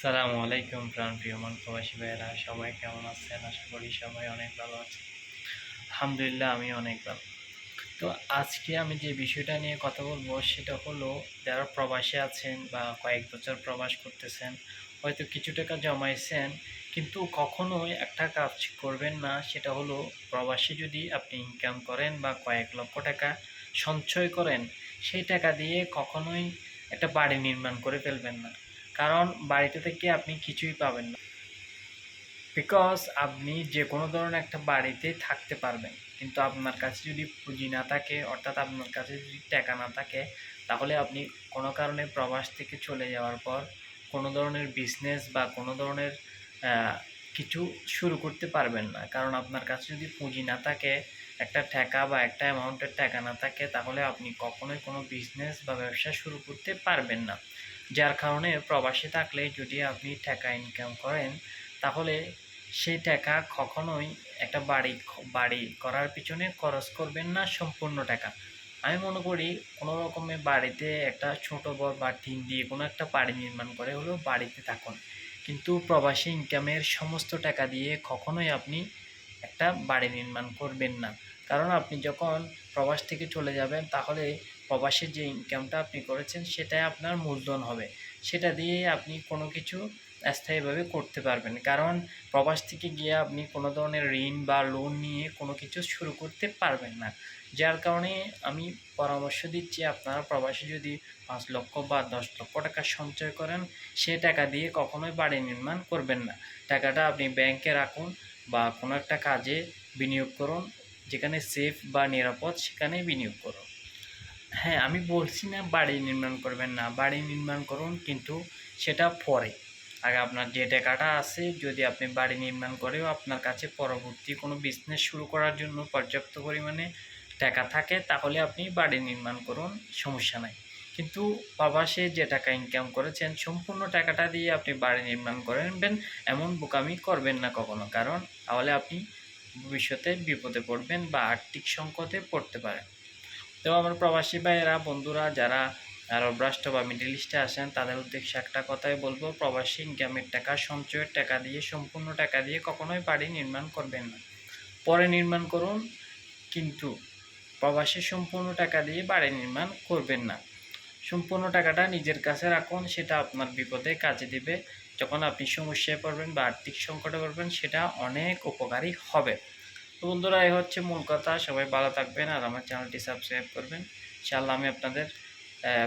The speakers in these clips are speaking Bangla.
আসসালামু আলাইকুম প্রিয় প্রবাসী ভাইয়েরা, সবাই কেমন আছেন? আশা করি সবাই অনেক ভালো আছে। আলহামদুলিল্লাহ, আমি অনেক ভালো। তো আজকে আমি যে বিষয়টা নিয়ে কথা বলবো সেটা হলো, যারা প্রবাসে আছেন বা কয়েক বছর প্রবাস করতেছেন, হয়তো কিছু টাকা জমাইছেন, কিন্তু কখনোই একটা কাজ করবেন না, সেটা হলো প্রবাসে যদি আপনি ইনকাম করেন বা কয়েক লক্ষ টাকা সঞ্চয় করেন, সেই টাকা দিয়ে কখনোই একটা বাড়ি নির্মাণ করে ফেলবেন না। কারণ বাড়িতে থেকে আপনি কিছুই পাবেন না। বিকজ আপনি যে কোনো ধরনের একটা বাড়িতে থাকতে পারবেন, কিন্তু আপনার কাছে যদি পুঁজি না থাকে, অর্থাৎ আপনার কাছে যদি টাকা না থাকে, তাহলে আপনি কোনো কারণে প্রবাস থেকে চলে যাওয়ার পর কোনো ধরনের বিজনেস বা কোনো ধরনের কিছু শুরু করতে পারবেন না। কারণ আপনার কাছে যদি পুঁজি না থাকে, একটা টাকা বা একটা অ্যামাউন্টের টাকা না থাকে, তাহলে আপনি কখনোই কোনো বিজনেস বা ব্যবসা শুরু করতে পারবেন না। যার কারণে প্রবাসে থাকলে যদি আপনি টাকা ইনকাম করেন, তাহলে সেই টাকা কখনোই একটা বাড়ি করার পিছনে খরচ করবেন না সম্পূর্ণ টাকা। আমি মনে করি কোনো রকমের বাড়িতে একটা ছোট বড় বা টিন দিয়ে কোনো একটা বাড়ি নির্মাণ করে হলেও বাড়িতে থাকুন, কিন্তু প্রবাসী ইনকামের সমস্ত টাকা দিয়ে কখনোই আপনি একটা বাড়ি নির্মাণ করবেন না। কারণ আপনি যখন প্রবাস থেকে চলে যাবেন, তাহলে প্রবাসের যে ইনকামটা আপনি করেছেন সেটাই আপনার মূলধন হবে। সেটা দিয়েই আপনি কোনো কিছু স্থায়ীভাবে করতে পারবেন। কারণ প্রবাস থেকে গিয়ে আপনি কোনো ধরনের ঋণ বা লোন নিয়ে কোনো কিছু শুরু করতে পারবেন না। যার কারণে আমি পরামর্শ দিচ্ছি, আপনারা প্রবাসে যদি ৫ লক্ষ বা ১০ লক্ষ টাকা সঞ্চয় করেন, সে টাকা দিয়ে কখনোই বাড়ি নির্মাণ করবেন না। টাকাটা আপনি ব্যাংকে রাখুন বা কোনো একটা কাজে বিনিয়োগ করুন, যেখানে সেফ বা নিরাপদ সেখানেই বিনিয়োগ করুন। হ্যাঁ, আমি বলছি না বাড়ি নির্মাণ করবেন না, বাড়ি নির্মাণ করুন, কিন্তু সেটা পরে। আগে আপনার যে টাকাটা আছে, যদি আপনি বাড়ি নির্মাণ করেও আপনার কাছে পরবর্তী কোনো বিজনেস শুরু করার জন্য পর্যাপ্ত পরিমাণে টাকা থাকে, তাহলে আপনি বাড়ি নির্মাণ করুন, সমস্যা নাই। কিন্তু প্রবাসে যে টাকা ইনকাম করেছেন, সম্পূর্ণ টাকাটা দিয়ে আপনি বাড়ি নির্মাণ করবেন, এমন বোকামি করবেন না কখনো। কারণ তাহলে আপনি ভবিষ্যতে বিপদে পড়বেন বা আর্থিক সংকটে পড়তে পারেন। তো আমার প্রবাসী ভাইয়েরা, বন্ধুরা যারা আরব রাষ্ট্র বা মিডল ইস্টে আসেন, তাদের উদ্দেশ্যে একটা কথাই বলবো, প্রবাসী ইনকামের টাকা, সঞ্চয়ের টাকা দিয়ে, সম্পূর্ণ টাকা দিয়ে কখনোই বাড়ি নির্মাণ করবেন না। পরে নির্মাণ করুন, কিন্তু প্রবাসী সম্পূর্ণ টাকা দিয়ে বাড়ি নির্মাণ করবেন না। সম্পূর্ণ টাকাটা নিজের কাছে রাখুন, সেটা আপনার বিপদে কাজে দিবে। যখন আপনি সমস্যায় পড়বেন বা আর্থিক সংকটে পড়বেন, সেটা অনেক উপকারী হবে। তো বন্ধুরা, এই হচ্ছে মূল কথা। সবাই ভালো থাকবেন আর আমার চ্যানেলটি সাবস্ক্রাইব করবেন। ইনশাআল্লাহ আমি আপনাদের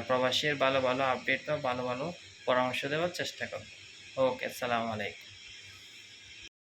প্রবাসীর ভালো ভালো আপডেট বা ভালো ভালো পরামর্শ দেওয়ার চেষ্টা করব। ওকে, আসসালামু আলাইকুম।